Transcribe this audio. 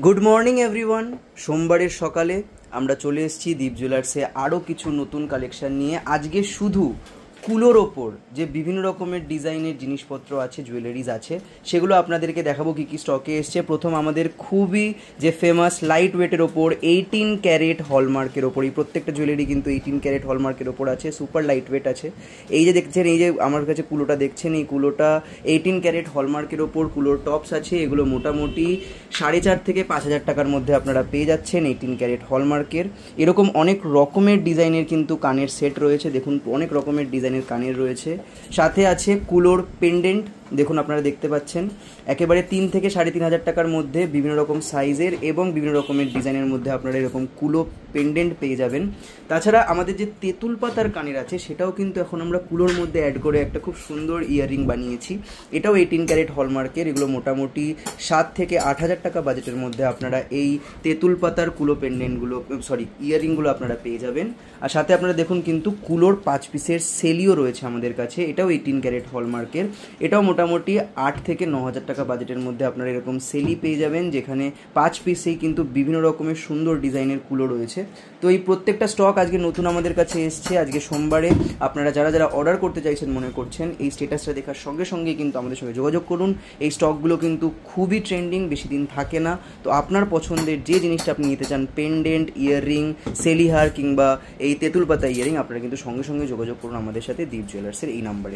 Good morning everyone. সোমবারের সকালে আমরা চলে এসেছি দীপ জুয়েলার্সে আরও কিছু নতুন কালেকশান নিয়ে। আজকে শুধু কুলোর ওপর যে বিভিন্ন রকমের ডিজাইনের জিনিসপত্র আছে, জুয়েলারিজ আছে, সেগুলো আপনাদেরকে দেখাবো কী কী স্টকে এসছে। প্রথম আমাদের খুবই যে ফেমাস লাইট ওয়েটের ওপর 18 ক্যারেট হলমার্কের ওপর, এই প্রত্যেকটা জুয়েলারি কিন্তু 18 ক্যারেট হলমার্কের ওপর আছে, সুপার লাইট ওয়েট আছে। এই যে দেখছেন, এই যে আমার কাছে কুলোটা দেখছেন, এই কুলোটা 18 ক্যারেট হলমার্কের ওপর কুলোর টপস আছে। এগুলো মোটামুটি 4,500 থেকে 5,000 টাকার মধ্যে আপনারা পেয়ে যাচ্ছেন 18 ক্যারেট হলমার্কের। এরকম অনেক রকমের ডিজাইনের কিন্তু কানের সেট রয়েছে, দেখুন অনেক রকমের ডিজাইনের কানের রয়েছে। সাথে আছে কুলোর পেন্ডেন্ট, দেখুন আপনারা দেখতে পাচ্ছেন একেবারে 3 থেকে 3,500 টাকার মধ্যে বিভিন্ন রকম সাইজের এবং বিভিন্ন রকমের ডিজাইনের মধ্যে আপনারা এরকম কুলো পেন্ডেন্ট পেয়ে যাবেন। তাছাড়া আমাদের যে তেঁতুল পাতার কানের আছে, সেটাও কিন্তু এখন আমরা কুলোর মধ্যে অ্যাড করে একটা খুব সুন্দর ইয়াররিং বানিয়েছি। এটাও 18 ক্যারেট হলমার্কের। এগুলো মোটামুটি 7 থেকে 8,000 টাকা বাজেটের মধ্যে আপনারা এই তেঁতুল পাতার কুলো পেন্ডেন্টগুলো, ইয়াররিংগুলো আপনারা পেয়ে যাবেন। আর সাথে আপনারা দেখুন কিন্তু কুলোর 5 পিসের সেলিও রয়েছে আমাদের কাছে, এটাও 18 ক্যারেট হলমার্কের। এটাও মোটামুটি 8 থেকে 9,000 টাকা বাজেটের মধ্যে আপনারা এরকম সেলি পেয়ে যাবেন, যেখানে 5 পিসেই কিন্তু বিভিন্ন রকমের সুন্দর ডিজাইনের কুলো রয়েছে। তো এই প্রত্যেকটা স্টক আজকে নতুন আমাদের কাছে এসছে। আজকে সোমবারে আপনারা যারা যারা অর্ডার করতে চাইছেন মনে করছেন, এই স্ট্যাটাসটা দেখার সঙ্গে সঙ্গে কিন্তু আমাদের সঙ্গে যোগাযোগ করুন। এই স্টকগুলো কিন্তু খুবই ট্রেন্ডিং, বেশি দিন থাকে না। তো আপনার পছন্দের যে জিনিসটা আপনি নিতে চান, পেন্ডেন্ট, ইয়াররিং, সেলিহার কিংবা এই তেঁতুল পাতা ইয়াররিং, আপনারা কিন্তু সঙ্গে সঙ্গে যোগাযোগ করুন আমাদের সাথে দীপ জুয়েলার্সের এই নাম্বারে।